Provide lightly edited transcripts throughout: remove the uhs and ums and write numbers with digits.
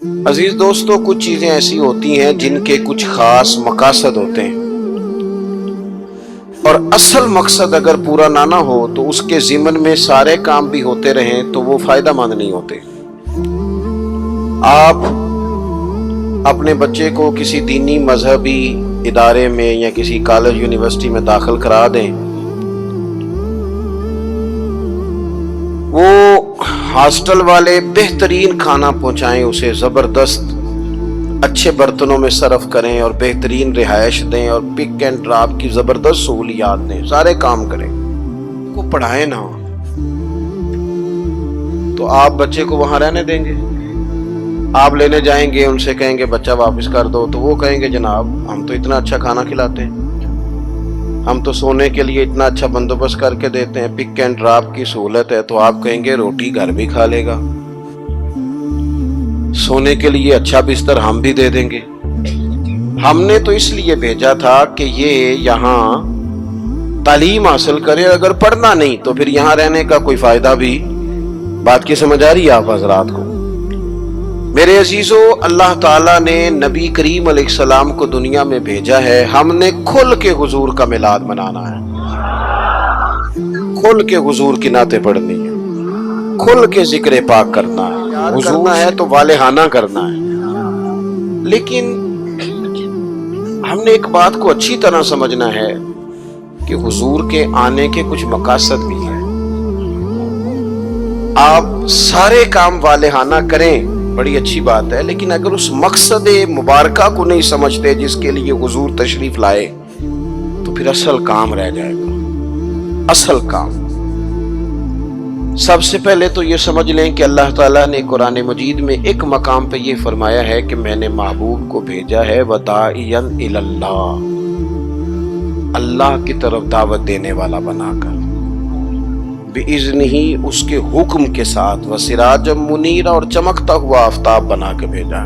عزیز دوستو، کچھ چیزیں ایسی ہوتی ہیں جن کے کچھ خاص مقاصد ہوتے ہیں، اور اصل مقصد اگر پورا نہ ہو تو اس کے ضمن میں سارے کام بھی ہوتے رہیں تو وہ فائدہ مند نہیں ہوتے۔ آپ اپنے بچے کو کسی دینی مذہبی ادارے میں یا کسی کالج یونیورسٹی میں داخل کرا دیں، وہ ہاسٹل والے بہترین کھانا پہنچائیں، اسے زبردست اچھے برتنوں میں سرو کریں اور بہترین رہائش دیں اور پک اینڈ ڈراپ کی زبردست سہولیات دیں، سارے کام کریں، کو پڑھائیں نہ، تو آپ بچے کو وہاں رہنے دیں گے؟ آپ لینے جائیں گے، ان سے کہیں گے بچہ واپس کر دو، تو وہ کہیں گے جناب ہم تو اتنا اچھا کھانا کھلاتے ہیں، ہم تو سونے کے لیے اتنا اچھا بندوبست کر کے دیتے ہیں، پک اینڈ ڈراپ کی سہولت ہے، تو آپ کہیں گے روٹی گھر بھی کھا لے گا، سونے کے لیے اچھا بستر ہم بھی دے دیں گے۔ ہم نے تو اس لیے بھیجا تھا کہ یہ یہاں تعلیم حاصل کرے، اگر پڑھنا نہیں تو پھر یہاں رہنے کا کوئی فائدہ بھی۔ بات کی سمجھ آ رہی ہے آپ حضرات کو؟ میرے عزیزو، اللہ تعالیٰ نے نبی کریم علیہ السلام کو دنیا میں بھیجا ہے، ہم نے کھل کے حضور کا میلاد منانا ہے، کھل کے حضور کی نعتیں پڑھنی ہے، کھل کے ذکر پاک کرنا ہے، حضور ہے تو والہانہ کرنا ہے۔ لیکن ہم نے ایک بات کو اچھی طرح سمجھنا ہے کہ حضور کے آنے کے کچھ مقاصد بھی ہیں۔ آپ سارے کام والہانہ کریں، بڑی اچھی بات ہے، لیکن اگر اس مقصد مبارکہ کو نہیں سمجھتے جس کے لیے حضور تشریف لائے تو پھر اصل کام رہ جائے گا۔ اصل کام سب سے پہلے تو یہ سمجھ لیں کہ اللہ تعالیٰ نے قرآن مجید میں ایک مقام پہ یہ فرمایا ہے کہ میں نے محبوب کو بھیجا ہے وَدَاعِيًا إِلَى اللَّهِ، اللہ کی طرف دعوت دینے والا بنا کر، بِإِذْنِهِ، اس کے حکم کے ساتھ، وَسِرَاجًا مُنِيرًا، اور چمکتا ہوا آفتاب بنا کے بھیجا۔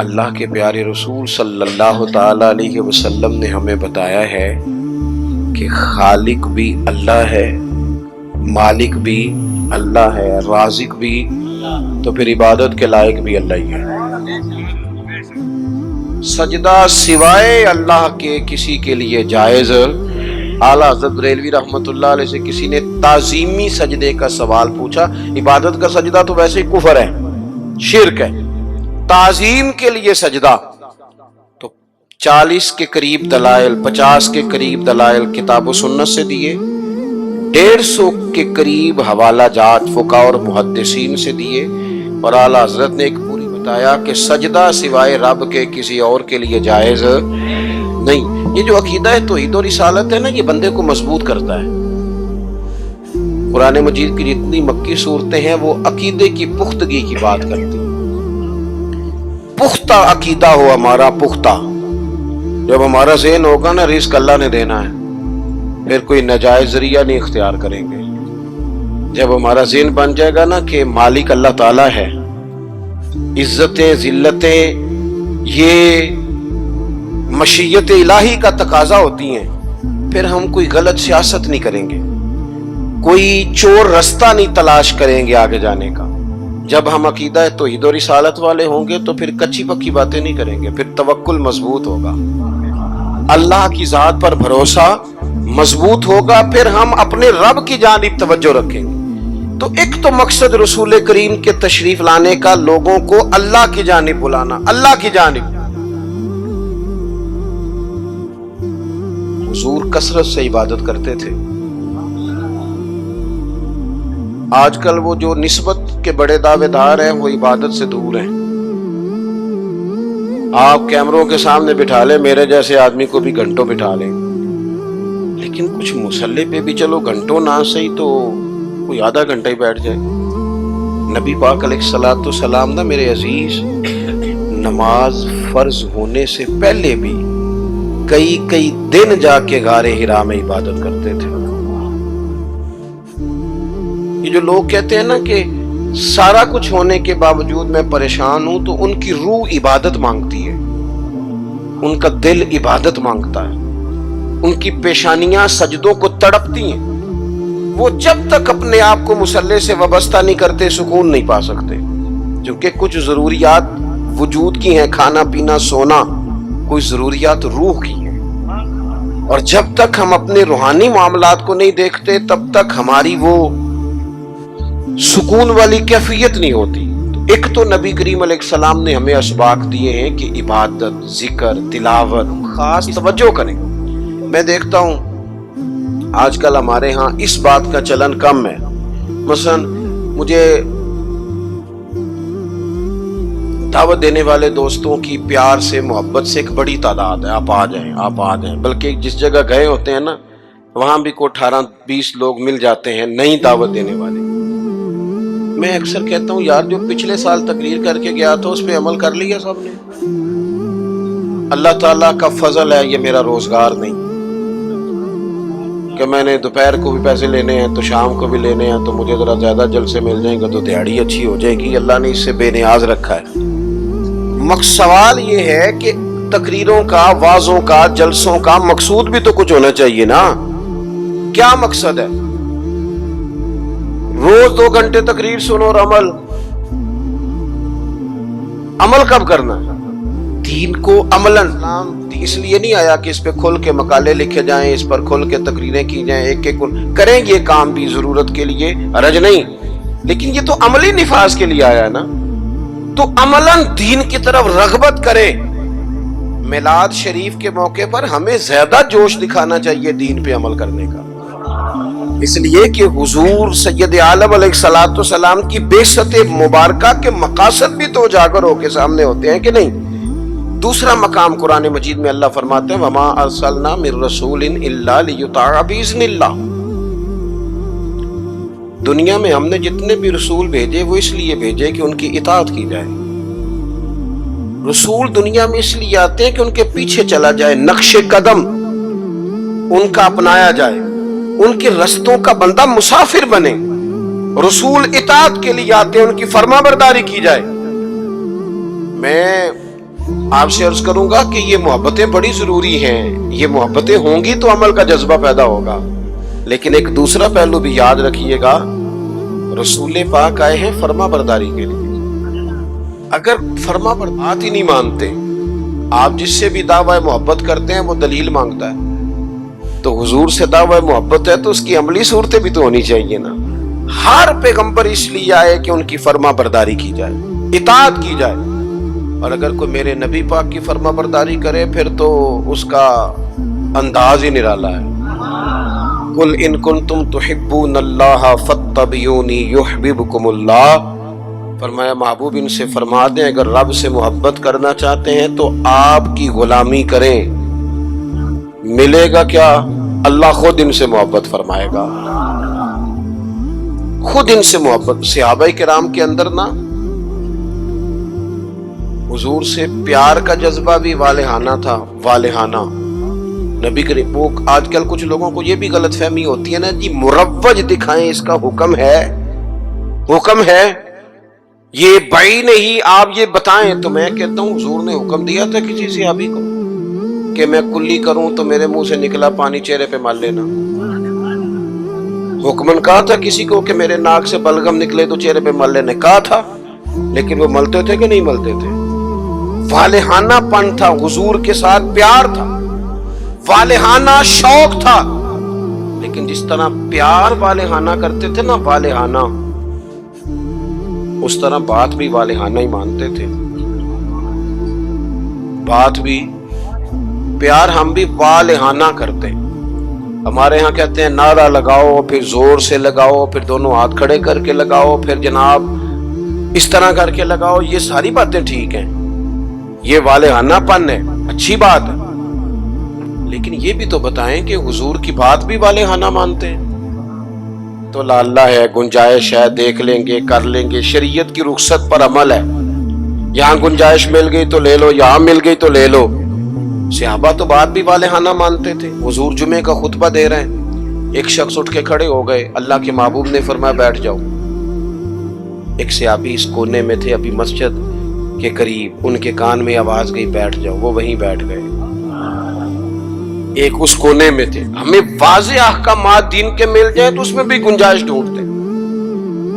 اللہ کے پیارے رسول صلی اللہ تعالی علیہ وسلم نے ہمیں بتایا ہے کہ خالق بھی اللہ ہے، مالک بھی اللہ ہے، رازق بھی، تو پھر عبادت کے لائق بھی اللہ ہی ہے۔ سجدہ سوائے اللہ کے کسی کے لیے جائز؟ اعلیٰ حضرت بریلوی رحمۃ اللہ علیہ سے کسی نے تعظیمی سجدے کا سوال پوچھا، عبادت کا سجدہ تو ویسے ہی کفر ہے، شرک ہے، تعظیم کے لیے سجدہ، تو 40 کے قریب دلائل، 50 کے قریب دلائل کتاب و سنت سے دیے، 150 کے قریب حوالہ جات فقہاء اور محدثین سے دیے، اور اعلیٰ حضرت نے ایک پوری بتایا کہ سجدہ سوائے رب کے کسی اور کے لیے جائز نہیں۔ یہ جو عقیدہ ہے توحید و رسالت ہے نا، یہ بندے کو مضبوط کرتا ہے۔ قرآن مجید کی جتنی مکی صورتیں ہیں وہ عقیدے کی پختگی کی بات کرتی ہیں۔ پختہ عقیدہ ہو ہمارا، پختہ، جب ہمارا ذہن ہوگا نا رزق اللہ نے دینا ہے، پھر کوئی ناجائز ذریعہ نہیں اختیار کریں گے۔ جب ہمارا ذہن بن جائے گا نا کہ مالک اللہ تعالیٰ ہے، عزتیں ذلتیں یہ مشیت الہی کا تقاضا ہوتی ہیں، پھر ہم کوئی غلط سیاست نہیں کریں گے، کوئی چور رستہ نہیں تلاش کریں گے آگے جانے کا۔ جب ہم عقیدہ توحید و رسالت والے ہوں گے تو پھر کچی پکی باتیں نہیں کریں گے، پھر توکل مضبوط ہوگا، اللہ کی ذات پر بھروسہ مضبوط ہوگا، پھر ہم اپنے رب کی جانب توجہ رکھیں گے۔ تو ایک تو مقصد رسول کریم کے تشریف لانے کا لوگوں کو اللہ کی جانب بلانا، اللہ کی جانب۔ حضور کثرت سے عبادت کرتے تھے۔ آج کل وہ جو نسبت کے بڑے دعوے دار ہیں وہ عبادت سے دور ہیں۔ آپ کیمروں کے سامنے بٹھا لیں، میرے جیسے آدمی کو بھی گھنٹوں بٹھا لیں، لیکن کچھ مصلی پہ بھی چلو گھنٹوں نہ صحیح تو کوئی آدھا گھنٹہ ہی بیٹھ جائے۔ نبی پاک علیہ الصلوۃ والسلام نا میرے عزیز، نماز فرض ہونے سے پہلے بھی کئی دن جا کے غار حرا میں عبادت کرتے تھے۔ یہ جو لوگ کہتے ہیں نا کہ سارا کچھ ہونے کے باوجود میں پریشان ہوں، تو ان کی روح عبادت مانگتی ہے، ان کا دل عبادت مانگتا ہے، ان کی پیشانیاں سجدوں کو تڑپتی ہیں، وہ جب تک اپنے آپ کو مصلی سے وابستہ نہیں کرتے سکون نہیں پا سکتے۔ چونکہ کچھ ضروریات وجود کی ہیں، کھانا پینا سونا، کوئی ضروریات روح کی ہیں، اور جب تک ہم اپنے روحانی معاملات کو نہیں دیکھتے تب تک ہماری وہ سکون والی کیفیت نہیں ہوتی۔ ایک تو نبی کریم علیہ السلام نے ہمیں اسباق دیے ہیں کہ عبادت، ذکر، تلاوت خاص توجہ کریں۔ میں دیکھتا ہوں آج کل ہمارے ہاں اس بات کا چلن کم ہے۔ مثلا مجھے دعوت دینے والے دوستوں کی پیار سے محبت سے ایک بڑی تعداد ہے، آپ آ جائیں آپ آ جائیں، بلکہ جس جگہ گئے ہوتے ہیں نا وہاں بھی کو 18-20 لوگ مل جاتے ہیں نئی دعوت دینے والے۔ میں اکثر کہتا ہوں یار جو پچھلے سال تقریر کر کے گیا تھا اس پہ عمل کر لیا سب نے؟ اللہ تعالیٰ کا فضل ہے یہ میرا روزگار نہیں کہ میں نے دوپہر کو بھی پیسے لینے ہیں تو شام کو بھی لینے ہیں، تو مجھے ذرا زیادہ جلسے مل جائیں گے تو دیہڑی اچھی ہو جائے گی۔ اللہ نے اس سے بے نیاز رکھا ہے۔ سوال یہ ہے کہ تقریروں کا، وعظوں کا، جلسوں کا مقصود بھی تو کچھ ہونا چاہیے نا۔ کیا مقصد ہے؟ روز 2 گھنٹے تقریر سنو اور عمل کب کرنا ہے؟ دین کو عملاً اس لیے نہیں آیا کہ اس پہ کھل کے مقالے لکھے جائیں، اس پر کھل کے تقریریں کی جائیں، ایک ایک کریں یہ کام بھی ضرورت کے لیے، حرج نہیں، لیکن یہ تو عملی نفاذ کے لیے آیا ہے نا۔ تو عملاً دین کی طرف رغبت کریں۔ میلاد شریف کے موقع پر ہمیں زیادہ جوش دکھانا چاہیے دین پہ عمل کرنے کا، اس لیے کہ حضور سید عالم علیہ الصلوۃ والسلام کی بعثت مبارکہ کے مقاصد بھی تو اجاگر ہو کے سامنے ہوتے ہیں کہ نہیں۔ دوسرا مقام قرآن مجید میں اللہ فرماتے ہیں وَمَا أَرْسَلْنَا مِن رَّسُولٍ إِلَّا لِيُطَاعَ بِإِذْنِ اللَّهِ۔ دنیا میں ہم نے جتنے بھی رسول بھیجے وہ اس لیے بھیجے کہ ان کی اطاعت کی جائے۔ رسول دنیا میں اس لیے آتے ہیں کہ ان کے پیچھے چلا جائے، نقش قدم ان کا اپنایا جائے، ان کے رستوں کا بندہ مسافر بنے۔ رسول اطاعت کے لیے آتے ہیں، ان کی فرما برداری کی جائے۔ میں آپ سے عرض کروں گا کہ یہ محبتیں بڑی ضروری ہیں، یہ محبتیں ہوں گی تو عمل کا جذبہ پیدا ہوگا، لیکن ایک دوسرا پہلو بھی یاد رکھیے گا، رسول پاک آئے ہیں فرما برداری کے لیے۔ اگر فرما برداری ہی نہیں مانتے، آپ جس سے بھی دعوی محبت کرتے ہیں وہ دلیل مانگتا ہے، تو حضور سے دعوی محبت ہے تو اس کی عملی صورتیں بھی تو ہونی چاہیے نا۔ ہر پیغمبر اس لیے آئے کہ ان کی فرما برداری کی جائے، اطاعت کی جائے، اور اگر کوئی میرے نبی پاک کی فرما برداری کرے پھر تو اس کا انداز ہی نرالا ہے۔ قُلْ إِن كُنتُمْ تُحِبُّونَ اللَّهَ فَاتَّبِعُونِي يُحْبِبْكُمُ اللَّهُ۔ فرمایا محبوب ان سے فرما دیں اگر رب سے محبت کرنا چاہتے ہیں تو آپ کی غلامی کریں، ملے گا کیا؟ اللہ خود ان سے محبت فرمائے گا، خود ان سے محبت۔ صحابہ کرام کے اندر نا حضور سے پیار کا جذبہ بھی والہانہ تھا، والہانہ۔ نبی کریم، وہ آج کل کچھ لوگوں کو یہ بھی غلط فہمی ہوتی ہے نا جی مروج دکھائیں، اس کا حکم ہے، حکم ہے، یہ بھائی نہیں آپ یہ بتائیں۔ تو میں کہتا ہوں حضور نے حکم دیا تھا کسی صحابی کو کہ میں کلی کروں تو میرے منہ سے نکلا پانی چہرے پہ مل لینا؟ حکمن کہا تھا کسی کو کہ میرے ناک سے بلغم نکلے تو چہرے پہ مل لینے؟ کہا تھا، لیکن وہ ملتے تھے کہ نہیں ملتے تھے؟ والہانہ پن تھا، حضور کے ساتھ پیار تھا، والہانہ شوق تھا، لیکن جس طرح پیار والہانہ کرتے تھے نا، والہانہ، اس طرح بات بھی والہانہ ہی مانتے تھے، بات بھی پیار ہم بھی والہانہ کرتے۔ ہمارے ہاں کہتے ہیں نعرہ لگاؤ، پھر زور سے لگاؤ، پھر دونوں ہاتھ کھڑے کر کے لگاؤ، پھر جناب اس طرح کر کے لگاؤ، یہ ساری باتیں ٹھیک ہیں، یہ والہانہ پن ہے، اچھی بات ہے، لیکن یہ بھی تو بتائیں کہ حضور کی بات بھی والہانہ مانتے ہیں؟ تو اللہ ہے، گنجائش ہے، دیکھ لیں گے، کر لیں گے، شریعت کی رخصت پر عمل ہے، یہاں گنجائش مل گئی تو لے لو، یہاں مل گئی تو لے لو۔ صحابہ تو بات بھی والہانہ مانتے تھے۔ حضور جمعے کا خطبہ دے رہے ہیں، ایک شخص اٹھ کے کھڑے ہو گئے، اللہ کے محبوب نے فرمایا بیٹھ جاؤ۔ ایک صحابی اس کونے میں تھے ابھی مسجد کے قریب، ان کے کان میں آواز گئی بیٹھ جاؤ، وہ وہیں بیٹھ گئے۔ ایک اس کونے میں تھے۔ ہمیں واضح احکامات دین کے مل جائیں تو اس میں بھی گنجائش ڈھونڈتے،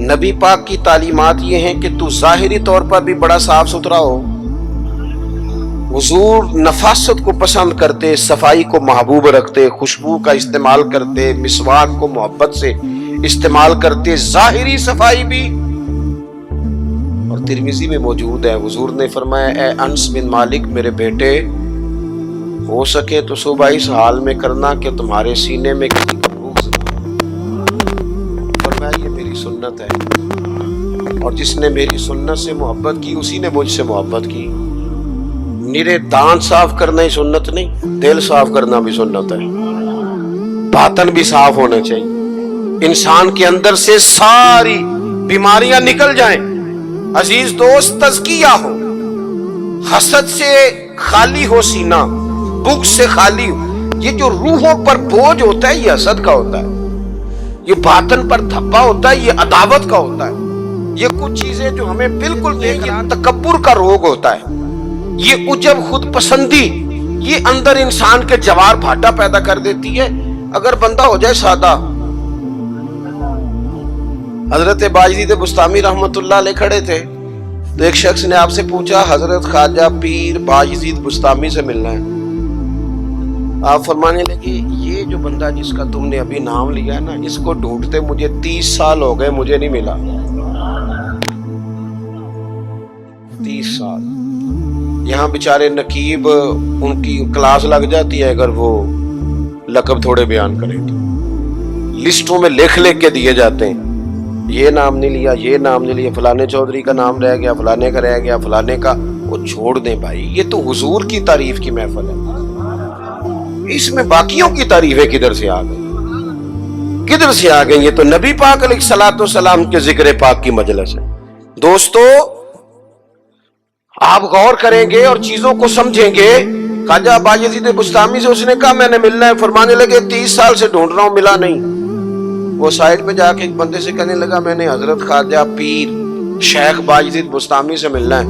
نبی پاک کی تعلیمات یہ ہیں کہ تو ظاہری طور پر بھی بڑا صاف ستھرا ہو. حضور نفاست کو پسند کرتے، صفائی کو محبوب رکھتے، خوشبو کا استعمال کرتے، مسواک کو محبت سے استعمال کرتے، ظاہری صفائی بھی. اور ترمذی میں موجود ہے، حضور نے فرمایا اے انس بن مالک میرے بیٹے، ہو سکے تو صبح اس حال میں کرنا کہ تمہارے سینے میں کسی کا بغض نہ. فرمایا یہ میری سنت ہے، اور جس نے میری سنت سے محبت کی اسی نے مجھ سے محبت کی. نرے دانت صاف کرنا ہی سنت نہیں، دل صاف کرنا بھی سنت ہے. باطن بھی صاف ہونا چاہیے، انسان کے اندر سے ساری بیماریاں نکل جائیں. عزیز دوست، تزکیہ ہو، حسد سے خالی ہو سینہ، بغض سے خالی ہو. یہ جو روحوں پر بوجھ ہوتا ہے یہ حسد کا ہوتا ہے، یہ باطن پر دھبا ہوتا ہے یہ عداوت کا ہوتا ہے. یہ کچھ چیزیں جو ہمیں بالکل تکبر کا روگ ہوتا ہے، یہ عجب خود پسندی، یہ اندر انسان کے جوار بھاٹا پیدا کر دیتی ہے. اگر بندہ ہو جائے سادہ. حضرت باجزید بستامی رحمت اللہ علیہ کھڑے تھے تو ایک شخص نے آپ سے پوچھا حضرت خواجہ پیر باجزید بستامی سے ملنا ہے. آپ فرمانے لگے یہ جو بندہ جس کا تم نے ابھی نام لیا ہے نا، اس کو ڈھونڈتے مجھے 30 سال ہو گئے، مجھے نہیں ملا. 30 سال. یہاں بیچارے نقیب ان کی کلاس لگ جاتی ہے اگر وہ لقب تھوڑے بیان کریں تو لسٹوں میں لکھ کے دیے جاتے ہیں، یہ نام نہیں لیا، یہ نام نہیں لیا، فلانے چودھری کا نام رہ گیا، فلانے کا رہ گیا، فلانے کا. وہ چھوڑ دیں بھائی، یہ تو حضور کی تعریف کی محفل ہے، اس میں باقیوں کی تعریفیں کدھر سے آ گئی، کدھر سے آ گئی؟ یہ تو نبی پاک علیہ الصلوۃ والسلام کے ذکر پاک کی مجلس ہے. دوستو آپ غور کریں گے اور چیزوں کو سمجھیں گے. خواجہ باجزید بستامی سے اس نے کہا میں نے ملنا ہے. فرمانے لگے 30 سال سے ڈھونڈ رہا ہوں، ملا نہیں. وہ سائڈ پہ جا کے ایک بندے سے کہنے لگا میں نے حضرت خواجہ پیر شیخ باجزید بستامی سے ملنا ہے.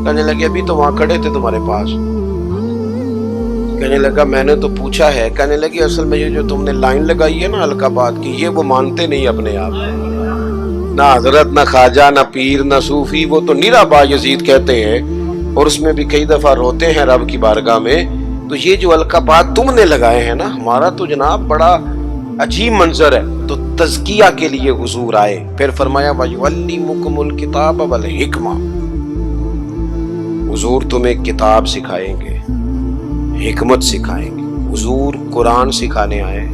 کہنے لگے ابھی تو وہاں کھڑے تھے تمہارے پاس. کہنے لگا میں نے تو پوچھا ہے. کہنے لگے اصل میں یہ جو تم نے لائن لگائی ہے نا القابات کی، یہ وہ مانتے نہیں اپنے آپ، نہ حضرت نہ خواجہ نہ پیر نہ صوفی، وہ تو نیرا باجزید کہتے ہیں اور اس میں بھی کئی دفعہ روتے ہیں رب کی بارگاہ میں. تو یہ جو القابات تم نے لگائے ہیں نا، ہمارا تو جناب بڑا عجیب منظر ہے. تو تزکیہ کے لیے حضور آئے. پھر فرمایا وَيُعَلِّمُكُمُ الْكِتَابَ وَالْحِکْمَةَ، حضور تمہیں کتاب سکھائیں گے، حکمت سکھائیں گے. حضور قرآن سکھانے آئے،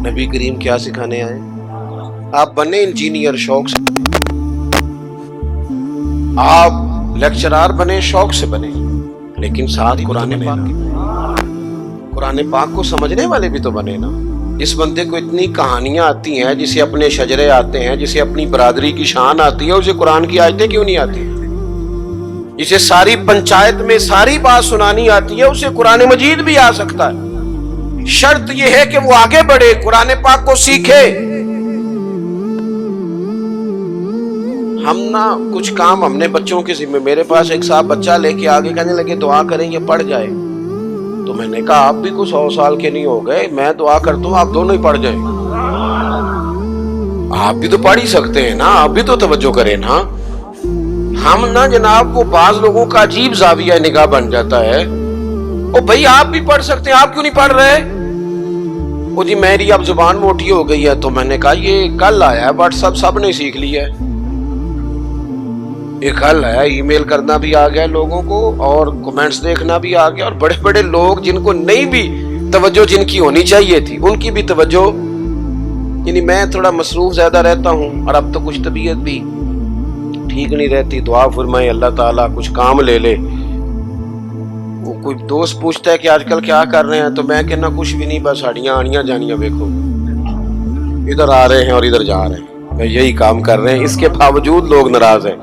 نبی کریم کیا سکھانے آئے؟ آپ بنے انجینئر شوق سے، آپ لیکچرار بنے شوق سے بنے، لیکن ساتھ قرآن پاک کو سمجھنے والے بھی تو بنے نا. جس بندے کو اتنی کہانیاں آتی ہیں، جسے اپنے شجرے آتے ہیں، جسے اپنی برادری کی شان آتی ہے، اسے قرآن کی آیتیں کیوں نہیں آتی؟ جسے ساری پنچایت میں ساری بات سنانی آتی ہے، اسے قرآن مجید بھی آ سکتا ہے. شرط یہ ہے کہ وہ آگے بڑھے، قرآن پاک کو سیکھے. ہم نا کچھ کام ہم نے بچوں کے ذمہ، میرے پاس ایک صاحب بچہ لے کے آگے کہنے لگے دعا کریں یہ پڑھ جائے. تو میں نے کہا آپ بھی کو 100 سال کے نہیں ہو گئے، میں دعا کرتا ہوں آپ دونوں ہی پڑھ جائیں. آپ بھی تو پڑھ ہی سکتے ہیں نا، آپ بھی تو توجہ کریں نا. ہم نا جناب وہ بعض لوگوں کا عجیب زاویہ نگاہ بن جاتا ہے، او بھائی آپ بھی پڑھ سکتے ہیں، آپ کیوں نہیں پڑھ رہے؟ وہ جی میری اب زبان موٹی ہو گئی ہے. تو میں نے کہا یہ کل آیا ہے واٹس ایپ سب نے سیکھ لیا ہے، یہ کل ہے، ای میل کرنا بھی آ گیا لوگوں کو اور کمنٹس دیکھنا بھی آ گیا. اور بڑے بڑے لوگ جن کو نہیں بھی توجہ جن کی ہونی چاہیے تھی ان کی بھی توجہ، یعنی میں تھوڑا مصروف زیادہ رہتا ہوں اور اب تو کچھ طبیعت بھی ٹھیک نہیں رہتی. دعا فرمائے اللہ تعالیٰ کچھ کام لے لے. وہ کوئی دوست پوچھتا ہے کہ آج کل کیا کر رہے ہیں، تو میں کہنا کچھ بھی نہیں، بس ہڈیاں آڑیاں جانیاں دیکھو، ادھر آ رہے ہیں اور ادھر جا رہے ہیں، میں یہی کام کر رہے ہیں. اس کے باوجود لوگ ناراض ہیں.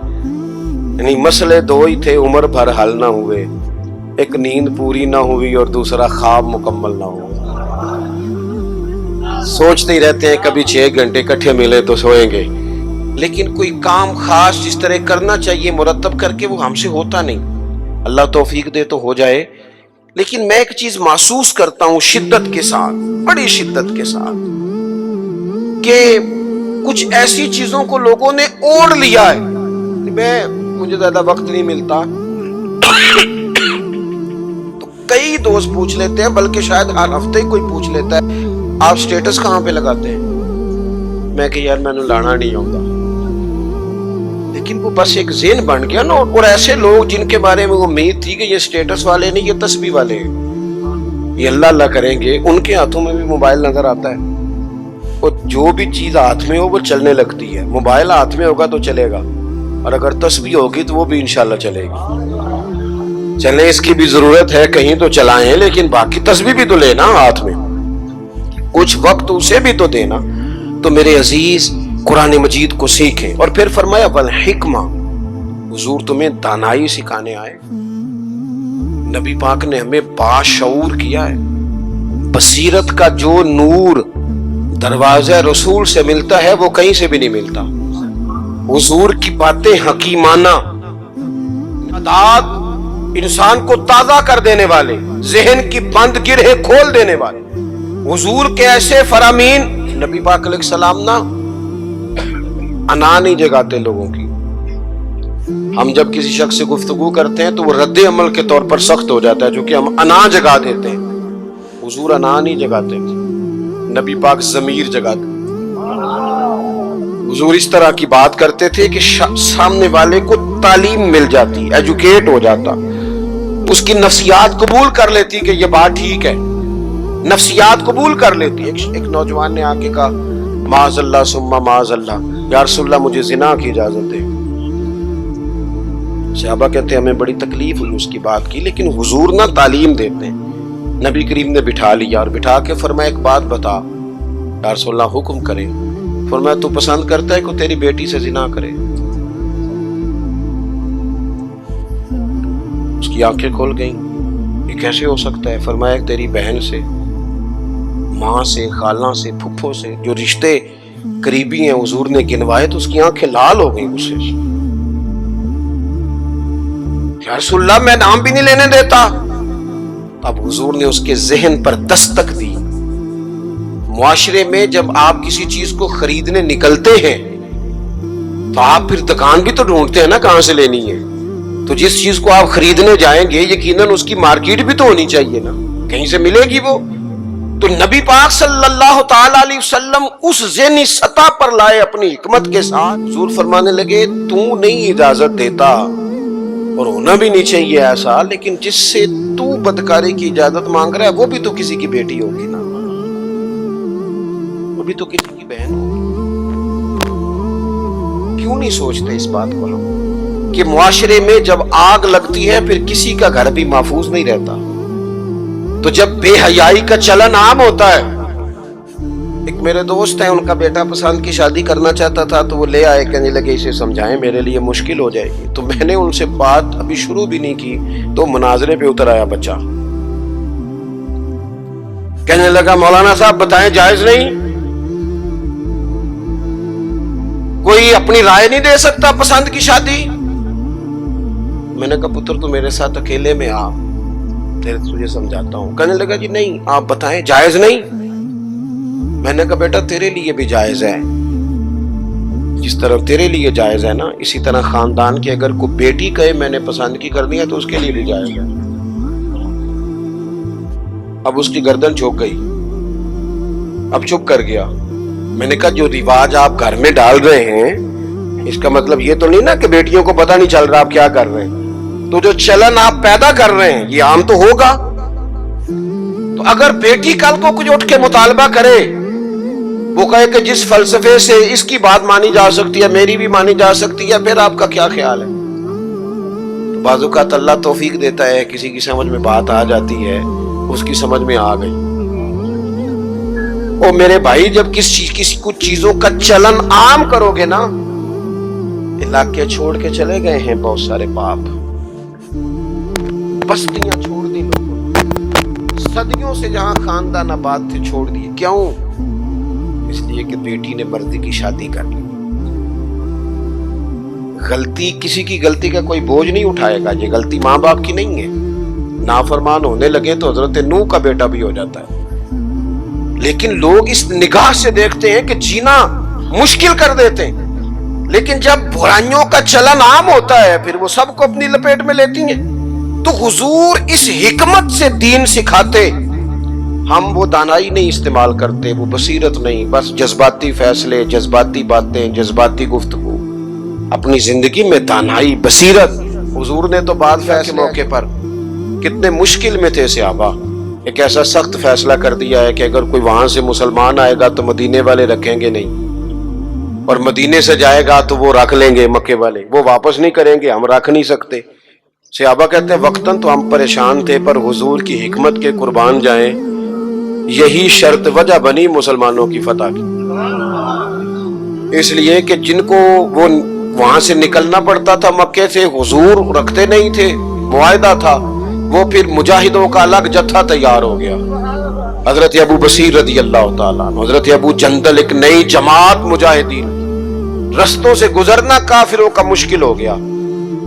یعنی مسئلے دو ہی تھے، عمر بھر حل نہ ہوئے، ایک نیند پوری نہ ہوئی اور دوسرا خواب مکمل نہ ہوا. سوچتے ہی رہتے ہیں کبھی 6 گھنٹے اکٹھے ملے تو سوئیں گے، لیکن کوئی کام خاص جس طرح کرنا چاہیے مرتب کر کے وہ ہم سے ہوتا نہیں. اللہ توفیق دے تو ہو جائے. لیکن میں ایک چیز محسوس کرتا ہوں شدت کے ساتھ، بڑی شدت کے ساتھ، کہ کچھ ایسی چیزوں کو لوگوں نے اوڑھ لیا ہے. مجھے زیادہ وقت نہیں ملتا تو کئی دوست پوچھ لیتے ہیں، بلکہ شاید ہر ہفتے ہی کوئی پوچھ لیتا ہے آپ سٹیٹس کہاں پہ لگاتے ہیں. میں کہ یار میں نے لانا نہیں آؤں گا، لیکن وہ بس ایک ذہن بن گیا نا. اور ایسے لوگ جن کے بارے میں امید تھی کہ یہ سٹیٹس والے نہیں، یہ تسبیح والے ہیں، یہ اللہ اللہ کریں گے، ان کے ہاتھوں میں بھی موبائل نظر آتا ہے. اور جو بھی چیز ہاتھ میں ہو وہ چلنے لگتی ہے. موبائل ہاتھ میں ہوگا تو چلے گا، اور اگر تسبیح ہوگی تو وہ بھی انشاءاللہ چلے گی. چلیں، اس کی بھی ضرورت ہے، کہیں تو چلائیں، لیکن باقی تسبیح بھی تو لینا ہاتھ میں، کچھ وقت اسے بھی تو دینا. تو میرے عزیز قرآن مجید کو سیکھیں. اور پھر فرمایا والحکمہ، حضور تمہیں دانائی سکھانے آئے. نبی پاک نے ہمیں باشعور کیا ہے. بصیرت کا جو نور دروازہ رسول سے ملتا ہے وہ کہیں سے بھی نہیں ملتا. حضور کی باتیں حکیمانہ، عادات انسان کو تازہ کر دینے والے، ذہن کی بند گرہیں کھول دینے والے حضور کے ایسے فرامین. نبی پاک علیہ السلام نا انا نہیں جگاتے لوگوں کی. ہم جب کسی شخص سے گفتگو کرتے ہیں تو وہ رد عمل کے طور پر سخت ہو جاتا ہے، جو کہ ہم انا جگا دیتے ہیں. حضور انا نہیں جگاتے، نبی پاک ضمیر جگاتے. حضور اس طرح کی بات کرتے تھے کہ سامنے والے کو تعلیم مل جاتی، ایجوکیٹ ہو جاتا، اس کی نفسیات قبول کر لیتی کہ یہ بات ٹھیک ہے، نفسیات قبول کر لیتی. ایک نوجوان نے آ کے کہا معاذ اللہ ثم معاذ اللہ، یا رسول اللہ مجھے زنا کی اجازت دے. صحابہ کہتے ہیں ہمیں بڑی تکلیف ہوئی اس کی بات کی، لیکن حضور نہ تعلیم دیتے ہیں. نبی کریم نے بٹھا لیا اور بٹھا کے فرمایا ایک بات بتا. یا رسول اللہ حکم کرے. فرمایا تو پسند کرتا ہے کہ تیری بیٹی سے زنا کرے؟ اس کی آنکھیں کھل گئیں، یہ کیسے ہو سکتا ہے؟ فرمایا تیری بہن سے، ماں سے، خالہ سے، پھپھو سے، جو رشتے قریبی ہیں حضور نے گنوائے تو اس کی آنکھیں لال ہو گئیں غصے سے. یا رسول اللہ میں نام بھی نہیں لینے دیتا. اب حضور نے اس کے ذہن پر دستک دی. معاشرے میں جب آپ کسی چیز کو خریدنے نکلتے ہیں تو آپ پھر دکان بھی تو ڈھونڈتے ہیں نا کہاں سے لینی ہے. تو جس چیز کو آپ خریدنے جائیں گے یقیناً اس کی مارکیٹ بھی تو ہونی چاہیے نا، کہیں سے ملے گی وہ. تو نبی پاک صلی اللہ تعالی علیہ وسلم اس ذہنی سطح پر لائے اپنی حکمت کے ساتھ. حضور فرمانے لگے تو نہیں اجازت دیتا اور ہونا بھی نہیں چاہیے ایسا، لیکن جس سے تو بدکاری کی اجازت مانگ رہا ہے وہ بھی تو کسی کی بیٹی ہوگی نا، وہ بھی تو کسی کی بہن ہوگی. کیوں نہیں سوچتے اس بات کو ہم کہ معاشرے میں جب آگ لگتی ہے پھر کسی کا گھر بھی محفوظ نہیں رہتا. تو جب بے حیائی کا چلن عام ہوتا ہے. ایک میرے دوست ہیں، ان کا بیٹا پسند کی شادی کرنا چاہتا تھا تو وہ لے آئے، کہنے لگے اسے سمجھائیں میرے لیے مشکل ہو جائے گی. تو میں نے ان سے بات ابھی شروع بھی نہیں کی تو مناظرے پہ اتر آیا بچہ. کہنے لگا مولانا صاحب بتائیں جائز نہیں؟ کوئی اپنی رائے نہیں دے سکتا پسند کی شادی؟ میں نے کہا پتر تو میرے ساتھ اکیلے میں آ، تجھے سمجھاتا ہوں. کہنے لگا جی نہیں آپ بتائیں جائز نہیں؟ میں نے کہا بیٹا تیرے لیے بھی جائز ہے، جس طرح تیرے لیے جائز ہے نا اسی طرح خاندان کی اگر کوئی بیٹی کہے میں نے پسند کی کرنی ہے تو اس کے لیے بھی جائز ہے. اب اس کی گردن جھک گئی، اب چپ کر گیا. میں نے کہا جو رواج آپ گھر میں ڈال رہے ہیں اس کا مطلب یہ تو نہیں نا کہ بیٹیوں کو پتہ نہیں چل رہا آپ کیا کر رہے ہیں. تو جو چلن آپ پیدا کر رہے ہیں یہ عام تو ہوگا. تو اگر بیٹی کل کو کچھ اٹھ کے مطالبہ کرے، وہ کہے کہ جس فلسفے سے اس کی بات مانی جا سکتی ہے میری بھی مانی جا سکتی ہے، پھر آپ کا کیا خیال ہے؟ بعض اوقات اللہ توفیق دیتا ہے، کسی کی سمجھ میں بات آ جاتی ہے، اس کی سمجھ میں آ گئی. اور میرے بھائی جب کسی کچھ چیزوں کا چلن عام کرو گے نا، علاقے چھوڑ کے چلے گئے ہیں بہت سارے باپ، بستیاں چھوڑ دی لوگوں، صدیوں سے جہاں خاندان آباد تھے چھوڑ دیے. کیوں؟ اس لیے کہ بیٹی نے مرضی کی شادی کر لی. غلطی کسی کی غلطی کا کوئی بوجھ نہیں اٹھائے گا، یہ غلطی ماں باپ کی نہیں ہے. نافرمان ہونے لگے تو حضرت نوح کا بیٹا بھی ہو جاتا ہے. لیکن لوگ اس نگاہ سے دیکھتے ہیں کہ جینا مشکل کر دیتے ہیں، لیکن جب برائیوں کا چلن عام ہوتا ہے پھر وہ سب کو اپنی لپیٹ میں لیتی ہیں۔ تو حضور اس حکمت سے دین سکھاتے، ہم وہ دانائی نہیں استعمال کرتے، وہ بصیرت نہیں، بس جذباتی فیصلے، جذباتی باتیں، جذباتی گفتگو۔ اپنی زندگی میں دانائی، بصیرت۔ حضور نے تو بعد فیصلے کے موقع پر کتنے مشکل میں تھے صحابہ، ایک ایسا سخت فیصلہ کر دیا ہے کہ اگر کوئی وہاں سے مسلمان آئے گا تو مدینے والے رکھیں گے نہیں، اور مدینے سے جائے گا تو وہ رکھ لیں گے مکے والے، وہ واپس نہیں کریں گے، ہم رکھ نہیں سکتے۔ صحابہ کہتے ہیں وقتاً تو ہم پریشان تھے، پر حضور کی حکمت کے قربان جائیں، یہی شرط وجہ بنی مسلمانوں کی فتح کی۔ اس لیے کہ جن کو وہ وہاں سے نکلنا پڑتا تھا مکے سے، حضور رکھتے نہیں تھے، معاہدہ تھا، وہ پھر مجاہدوں کا الگ جتھا تیار ہو گیا۔ حضرت ابو بصیر رضی اللہ تعالیٰ عنہ، حضرت ابو جندل، ایک نئی جماعت مجاہدین، رستوں سے گزرنا کافروں کا مشکل ہو گیا،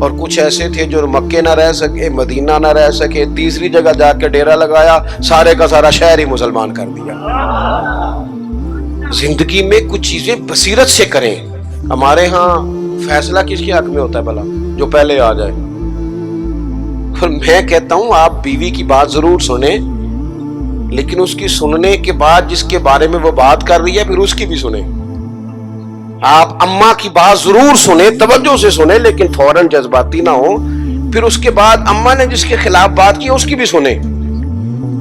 اور کچھ ایسے تھے جو مکے نہ رہ سکے، مدینہ نہ رہ سکے، تیسری جگہ جا کے ڈیرا لگایا، سارے کا سارا شہر ہی مسلمان کر دیا۔ زندگی میں کچھ چیزیں بصیرت سے کریں۔ ہمارے ہاں فیصلہ کس کے حق میں ہوتا ہے بھلا؟ جو پہلے آ جائے۔ اور میں کہتا ہوں آپ بیوی کی بات ضرور سنیں، لیکن اس کی سننے کے بعد جس کے بارے میں وہ بات کر رہی ہے پھر اس کی بھی سنیں۔ آپ اماں کی بات ضرور سنیں، توجہ سے سنیں، لیکن فوراً جذباتی نہ ہو۔ پھر اس کے بعد اماں نے جس کے خلاف بات کی اس کی بھی سنیں۔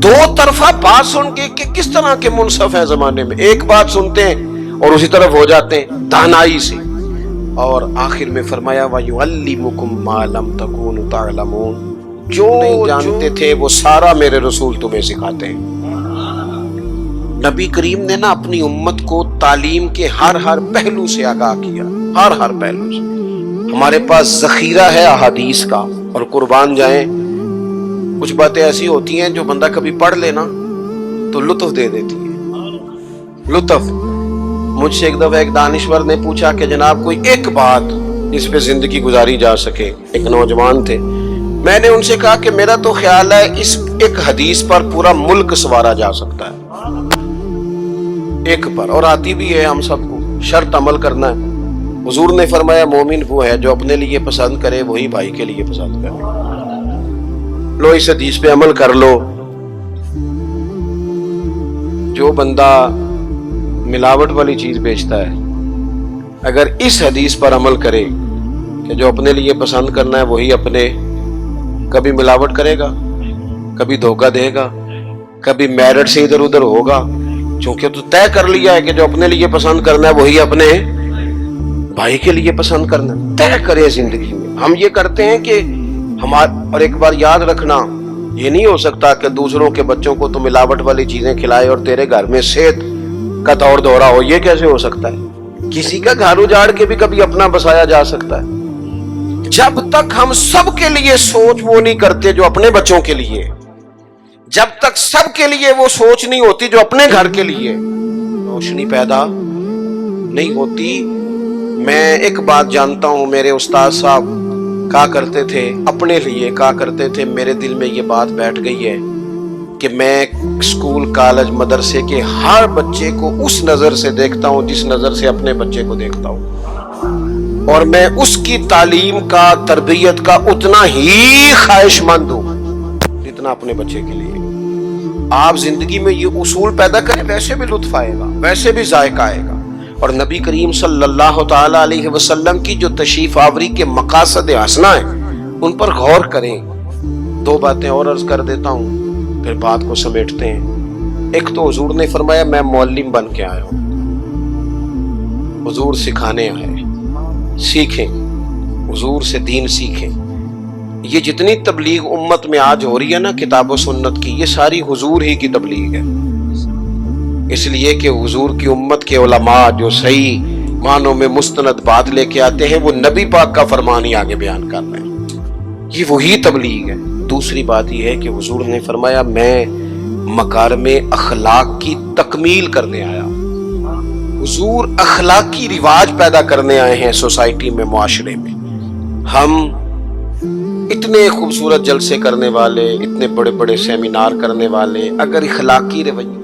دو طرفہ بات سن کے کہ کس طرح کے منصف ہیں زمانے میں، ایک بات سنتے ہیں اور اسی طرف ہو جاتے ہیں دانائی سے۔ اور آخر میں فرمایا وَيُعَلِّمُكُم مَّا لَمْ تَكُونُوا تَعْلَمُونَ، جو نہیں جانتے تھے وہ سارا میرے رسول تمہیں سکھاتے ہیں۔ نبی کریم نے نا اپنی امت کو تعلیم کے ہر پہلو سے آگاہ کیا، ہر پہلو سے۔ ہمارے پاس ذخیرہ ہے احادیث کا، اور قربان جائیں کچھ باتیں ایسی ہوتی ہیں جو بندہ کبھی پڑھ لینا تو لطف دے دیتی ہے، لطف۔ مجھ سے ایک دفعہ ایک دانشور نے پوچھا کہ جناب کوئی ایک بات جس پہ زندگی گزاری جا سکے، ایک نوجوان تھے۔ میں نے ان سے کہا کہ میرا تو خیال ہے اس ایک حدیث پر پورا ملک سنوارا جا سکتا ہے، ایک پر، اور آتی بھی ہے ہم سب کو، شرط عمل کرنا ہے۔ حضور نے فرمایا مومن وہ ہے جو اپنے لیے پسند کرے وہی بھائی کے لیے پسند کرے۔ لو اس حدیث پہ عمل کر لو۔ جو بندہ ملاوٹ والی چیز بیچتا ہے اگر اس حدیث پر عمل کرے کہ جو اپنے لیے پسند کرنا ہے وہی اپنے، کبھی ملاوٹ کرے گا، کبھی دھوکہ دے گا، کبھی میرٹ سے ادھر ادھر ہوگا، چونکہ تو طے کر لیا ہے کہ جو اپنے لیے پسند کرنا ہے وہی اپنے بھائی کے لیے پسند کرنا ہے۔ طے کرے زندگی میں۔ ہم یہ کرتے ہیں کہ اور ایک بار یاد رکھنا، یہ نہیں ہو سکتا کہ دوسروں کے بچوں کو تو ملاوٹ والی چیزیں کھلائے اور تیرے گھر میں صحت کا دور دورہ ہو، یہ کیسے ہو سکتا ہے؟ کسی کا گھر اجاڑ کے بھی کبھی اپنا بسایا جا سکتا ہے۔ جب تک ہم سب کے لیے سوچ وہ نہیں کرتے جو اپنے بچوں کے لیے، جب تک سب کے لیے وہ سوچ نہیں ہوتی جو اپنے گھر کے لیے، روشنی پیدا نہیں ہوتی۔ میں ایک بات جانتا ہوں، میرے استاد صاحب کہا کرتے تھے، اپنے لیے کہا کرتے تھے، میرے دل میں یہ بات بیٹھ گئی ہے کہ میں اسکول کالج مدرسے کے ہر بچے کو اس نظر سے دیکھتا ہوں جس نظر سے اپنے بچے کو دیکھتا ہوں، اور میں اس کی تعلیم کا، تربیت کا اتنا ہی خواہش مند ہوں جتنا اپنے بچے کے لیے۔ آپ زندگی میں یہ اصول پیدا کریں، ویسے بھی لطف آئے گا، ویسے بھی ذائقہ آئے گا۔ اور نبی کریم صلی اللہ تعالی علیہ وسلم کی جو تشریف آوری کے مقاصد حسنہ ہیں ان پر غور کریں۔ دو باتیں اور عرض کر دیتا ہوں پھر بات کو سمیٹتے ہیں۔ ایک تو حضور نے فرمایا میں معلم بن کے آیا ہوں، حضور سکھانے آئے، سیکھیں، حضور سے دین سیکھیں۔ یہ جتنی تبلیغ امت میں آج ہو رہی ہے نا کتاب و سنت کی، یہ ساری حضور ہی کی تبلیغ ہے، اس لیے کہ حضور کی امت کے علماء جو صحیح معنوں میں مستند بات لے کے آتے ہیں وہ نبی پاک کا فرمان ہی آگے بیان کر رہے ہیں، یہ وہی تبلیغ ہے۔ دوسری بات یہ ہے کہ حضور نے فرمایا میں مکارم اخلاق کی تکمیل کرنے آیا ہوں۔ حضور اخلاقی رواج پیدا کرنے آئے ہیں سوسائٹی میں، معاشرے میں۔ ہم اتنے خوبصورت جلسے کرنے والے، اتنے بڑے بڑے سیمینار کرنے والے، اگر اخلاقی رویوں